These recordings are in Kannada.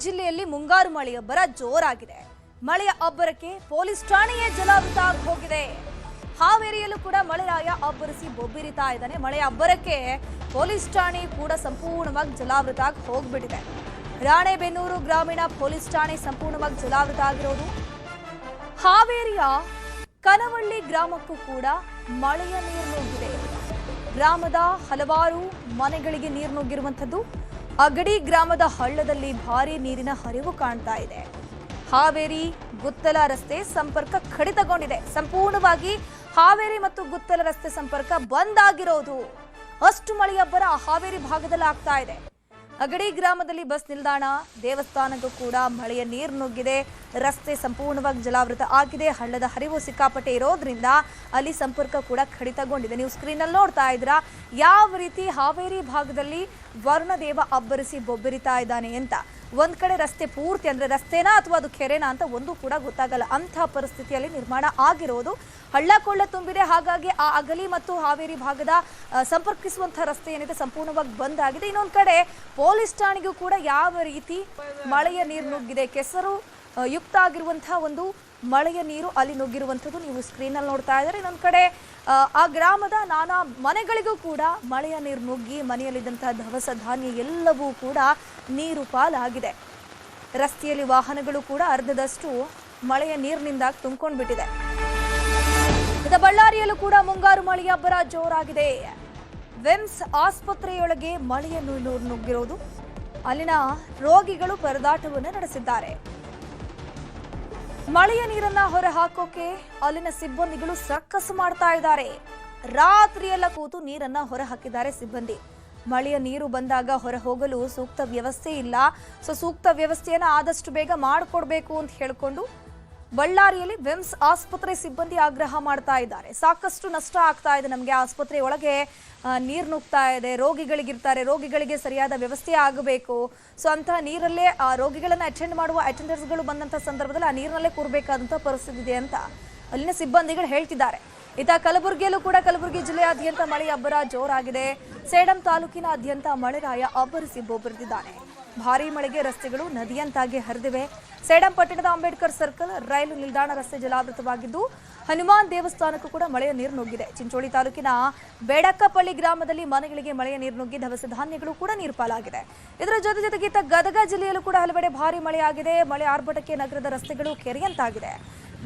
ಜಿಲ್ಲೆಯಲ್ಲಿ ಮುಂಗಾರು ಮಳೆಯ ಅಬ್ಬರ ಜೋರಾಗಿದೆ. ಮಳೆಯ ಅಬ್ಬರಕ್ಕೆ ಪೊಲೀಸ್ ಠಾಣೆಯೇ ಜಲಾವೃತ ಆಗಿ ಹೋಗಿದೆ. ಹಾವೇರಿಯಲ್ಲೂ ಕೂಡ ಮಳೆರಾಯ ಅಬ್ಬರಿಸಿ ಬೊಬ್ಬಿರಿತಾ ಇದ್ದಾನೆ. ಮಳೆಯ ಅಬ್ಬರಕ್ಕೆ ಪೊಲೀಸ್ ಠಾಣೆ ಕೂಡ ಸಂಪೂರ್ಣವಾಗಿ ಜಲಾವೃತ ಆಗಿ ಹೋಗ್ಬಿಟ್ಟಿದೆ. ರಾಣೆಬೆನ್ನೂರು ಗ್ರಾಮೀಣ ಪೊಲೀಸ್ ಠಾಣೆ ಸಂಪೂರ್ಣವಾಗಿ ಜಲಾವೃತ ಆಗಿರೋದು. ಹಾವೇರಿಯ ಕನವಳ್ಳಿ ಗ್ರಾಮಕ್ಕೂ ಕೂಡ ಮಳೆಯ ನೀರು ನುಗ್ಗಿದೆ. ಗ್ರಾಮದ ಹಲವಾರು ಮನೆಗಳಿಗೆ ನೀರು ನುಗ್ಗಿರುವಂಥದ್ದು. ಅಗಡಿ ಗ್ರಾಮದ ಹಳ್ಳದಲ್ಲಿ ಭಾರಿ ನೀರಿನ ಹರಿವು ಕಾಣ್ತಾ ಇದೆ. ಹಾವೇರಿ ಗುತ್ತಲ ರಸ್ತೆ ಸಂಪರ್ಕ ಕಡಿತಗೊಂಡಿದೆ. ಸಂಪೂರ್ಣವಾಗಿ ಹಾವೇರಿ ಮತ್ತು ಗುತ್ತಲ ರಸ್ತೆ ಸಂಪರ್ಕ ಬಂದ್ ಆಗಿರೋದು. ಅಷ್ಟು ಮಳೆಯಬ್ಬರ ಹಾವೇರಿ ಭಾಗದಲ್ಲಿ ಆಗ್ತಾ ಇದೆ. ಅಗಡಿ ಗ್ರಾಮದಲ್ಲಿ ಬಸ್ ನಿಲ್ದಾಣ, ದೇವಸ್ಥಾನಕ್ಕೂ ಕೂಡ ಮಳೆಯ ನೀರು ನುಗ್ಗಿದೆ. ರಸ್ತೆ ಸಂಪೂರ್ಣವಾಗಿ ಜಲಾವೃತ ಆಗಿದೆ. ಹಳ್ಳದ ಹರಿವು ಸಿಕ್ಕಾಪಟ್ಟೆ ಇರೋದ್ರಿಂದ ಅಲ್ಲಿ ಸಂಪರ್ಕ ಕೂಡ ಕಡಿತಗೊಂಡಿದೆ. ನೀವು ಸ್ಕ್ರೀನಲ್ಲಿ ನೋಡ್ತಾ ಇದ್ದೀರಾ ಯಾವ ರೀತಿ ಹಾವೇರಿ ಭಾಗದಲ್ಲಿ ವರುಣದೇವ ಅಬ್ಬರಿಸಿ ಬೊಬ್ಬಿರಿತಾ ಇದ್ದಾನೆ ಅಂತ. ಒಂದ್ ಕಡೆ ರಸ್ತೆ ಪೂರ್ತಿ ಅಂದ್ರೆ ರಸ್ತೆನಾ ಅಥವಾ ಅದು ಕೆರೆನಾ ಅಂತ ಒಂದು ಕೂಡ ಗೊತ್ತಾಗಲ್ಲ. ಅಂಥ ಪರಿಸ್ಥಿತಿಯಲ್ಲಿ ನಿರ್ಮಾಣ ಆಗಿರೋದು. ಹಳ್ಳ ಕೊಳ್ಳ ತುಂಬಿದೆ. ಹಾಗಾಗಿ ಆ ಅಗಲಿ ಮತ್ತು ಹಾವೇರಿ ಭಾಗದ ಸಂಪರ್ಕಿಸುವಂತಹ ರಸ್ತೆ ಏನಿದೆ ಸಂಪೂರ್ಣವಾಗಿ ಬಂದ್ ಆಗಿದೆ. ಇನ್ನೊಂದ್ ಕಡೆ ಪೊಲೀಸ್ ಠಾಣೆಗೂ ಕೂಡ ಯಾವ ರೀತಿ ಮಳೆಯ ನೀರು ನುಗ್ಗಿದೆ, ಕೆಸರು ಯುಕ್ತ ಆಗಿರುವಂತಹ ಒಂದು ಮಳೆಯ ನೀರು ಅಲ್ಲಿ ನುಗ್ಗಿರುವಂಥದ್ದು ನೀವು ಸ್ಕ್ರೀನಲ್ಲಿ ನೋಡ್ತಾ ಇದ್ದಾರೆ. ಇನ್ನೊಂದು ಕಡೆ ಆ ಗ್ರಾಮದ ನಾನಾ ಮನೆಗಳಿಗೂ ಕೂಡ ಮಳೆಯ ನೀರು ನುಗ್ಗಿ ಮನೆಯಲ್ಲಿದ್ದಂತಹ ದವಸ ಧಾನ್ಯ ಎಲ್ಲವೂ ಕೂಡ ನೀರು ಪಾಲಾಗಿದೆ. ರಸ್ತೆಯಲ್ಲಿ ವಾಹನಗಳು ಕೂಡ ಅರ್ಧದಷ್ಟು ಮಳೆಯ ನೀರಿನಿಂದ ತುಂಬಿಕೊಂಡು ಬಿಟ್ಟಿದೆ. ಬಳ್ಳಾರಿಯಲ್ಲೂ ಕೂಡ ಮುಂಗಾರು ಮಳೆಯ ಅಬ್ಬರ ಜೋರಾಗಿದೆ. ವಿಮ್ಸ್ ಆಸ್ಪತ್ರೆಯೊಳಗೆ ಮಳೆಯ ನೀರು ನುಗ್ಗಿರೋದು. ಅಲ್ಲಿನ ರೋಗಿಗಳು ಪರದಾಟವನ್ನು ನಡೆಸಿದ್ದಾರೆ. ಮಳೆಯ ನೀರನ್ನ ಹೊರ ಹಾಕೋಕೆ ಅಲ್ಲಿನ ಸಿಬ್ಬಂದಿಗಳು ಸರ್ಕಸ್ ಮಾಡ್ತಾ ಇದ್ದಾರೆ. ರಾತ್ರಿಯೆಲ್ಲ ಕೂತು ನೀರನ್ನ ಹೊರ ಹಾಕಿದ್ದಾರೆ ಸಿಬ್ಬಂದಿ. ಮಳೆಯ ನೀರು ಬಂದಾಗ ಹೊರ ಹೋಗಲು ಸೂಕ್ತ ವ್ಯವಸ್ಥೆ ಇಲ್ಲ. ಸೂಕ್ತ ವ್ಯವಸ್ಥೆಯನ್ನ ಆದಷ್ಟು ಬೇಗ ಮಾಡಿಕೊಡ್ಬೇಕು ಅಂತ ಹೇಳ್ಕೊಂಡು ಬಳ್ಳಾರಿಯಲ್ಲಿ ವಿಮ್ಸ್ ಆಸ್ಪತ್ರೆ ಸಿಬ್ಬಂದಿ ಆಗ್ರಹ ಮಾಡ್ತಾ ಇದ್ದಾರೆ. ಸಾಕಷ್ಟು ನಷ್ಟ ಆಗ್ತಾ ಇದೆ ನಮಗೆ. ಆಸ್ಪತ್ರೆ ಒಳಗೆ ನೀರು ನುಗ್ತಾ ಇದೆ. ರೋಗಿಗಳಿಗಿರ್ತಾರೆ, ರೋಗಿಗಳಿಗೆ ಸರಿಯಾದ ವ್ಯವಸ್ಥೆ ಆಗಬೇಕು. ಅಂತಹ ನೀರಲ್ಲೇ ಆ ರೋಗಿಗಳನ್ನ ಅಟೆಂಡ್ ಮಾಡುವ ಅಟೆಂಡರ್ಸ್ಗಳು ಬಂದಂತ ಸಂದರ್ಭದಲ್ಲಿ ಆ ನೀರಿನಲ್ಲೇ ಕೂರಬೇಕಾದಂತ ಪರಿಸ್ಥಿತಿ ಇದೆ ಅಂತ ಅಲ್ಲಿನ ಸಿಬ್ಬಂದಿಗಳು ಹೇಳ್ತಿದ್ದಾರೆ. ಇತ್ತ ಕಲಬುರಗಿಯಲ್ಲೂ ಕೂಡ ಕಲಬುರಗಿ ಜಿಲ್ಲೆಯಾದ್ಯಂತ ಮಳೆಯ ಅಬ್ಬರ ಜೋರಾಗಿದೆ. ಸೇಡಂ ತಾಲೂಕಿನಾದ್ಯಂತ ಮಳೆರಾಯ ಅಬ್ಬರಿಸಿ ಬೊಬ್ಬಿರಿದಿದ್ದಾನೆ. ಭಾರೀ ಮಳೆಗೆ ರಸ್ತೆಗಳು ನದಿಯಂತಾಗಿ ಹರಿದಿವೆ. ಸೇಡಂ ಪಟ್ಟಣದ ಅಂಬೇಡ್ಕರ್ ಸರ್ಕಲ್ ರೈಲು ನಿಲ್ದಾಣ ರಸ್ತೆ ಜಲಾವೃತವಾಗಿದ್ದು ಹನುಮಾನ್ ದೇವಸ್ಥಾನಕ್ಕೂ ಕೂಡ ಮಳೆಯ ನೀರು ನುಗ್ಗಿದೆ. ಚಿಂಚೋಳಿ ತಾಲೂಕಿನ ಬೇಡಕ್ಕಪಳ್ಳಿ ಗ್ರಾಮದಲ್ಲಿ ಮನೆಗಳಿಗೆ ಮಳೆಯ ನೀರು ನುಗ್ಗಿ ದವಸ ಧಾನ್ಯಗಳು ಕೂಡ ನೀರು ಪಾಲಾಗಿದೆ. ಇದರ ಜೊತೆಗೆ ಗದಗ ಜಿಲ್ಲೆಯಲ್ಲೂ ಕೂಡ ಹಲವೆಡೆ ಭಾರೀ ಮಳೆಯಾಗಿದೆ. ಮಳೆ ಆರ್ಭಟಕ್ಕೆ ನಗರದ ರಸ್ತೆಗಳು ಕೆರೆಯಂತಾಗಿದೆ.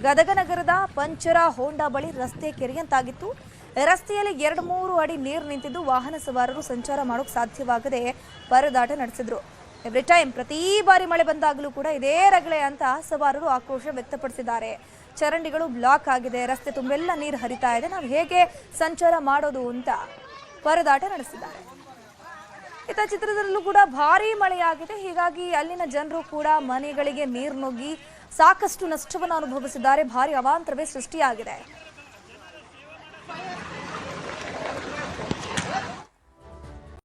ಗದಗ ನಗರದ ಪಂಚರ ಹೋಂಡಾ ಬಳಿ ರಸ್ತೆ ಕೆರೆಯಂತಾಗಿತ್ತು. ರಸ್ತೆಯಲ್ಲಿ 2-3 ಅಡಿ ನೀರು ನಿಂತಿದ್ದು ವಾಹನ ಸವಾರರು ಸಂಚಾರ ಮಾಡೋಕೆ ಸಾಧ್ಯವಾಗದೆ ಪರದಾಟ ನಡೆಸಿದ್ರು. ಎವ್ರಿ ಟೈಮ್ ಪ್ರತಿ ಬಾರಿ ಮಳೆ ಬಂದಾಗಲೂ ಕೂಡ ಇದೇ ರಗಳೆ ಅಂತ ಸವಾರರು ಆಕ್ರೋಶ ವ್ಯಕ್ತಪಡಿಸಿದ್ದಾರೆ. ಚರಂಡಿಗಳು ಬ್ಲಾಕ್ ಆಗಿದೆ. ರಸ್ತೆ ತುಂಬೆಲ್ಲ ನೀರು ಹರಿತಾ ಇದೆ. ನಾವು ಹೇಗೆ ಸಂಚಾರ ಮಾಡೋದು ಅಂತ ಪರದಾಟ ನಡೆಸಿದ್ದಾರೆ. ಇತ್ತ ಚಿತ್ರದಲ್ಲೂ ಕೂಡ ಭಾರೀ ಮಳೆಯಾಗಿದೆ. ಹೀಗಾಗಿ ಅಲ್ಲಿನ ಜನರು ಕೂಡ ಮನೆಗಳಿಗೆ ನೀರು ನುಗ್ಗಿ ಸಾಕಷ್ಟು ನಷ್ಟವನ್ನು ಅನುಭವಿಸಿದ್ದಾರೆ. ಭಾರಿ ಅವಾಂತರವೇ ಸೃಷ್ಟಿಯಾಗಿದೆ.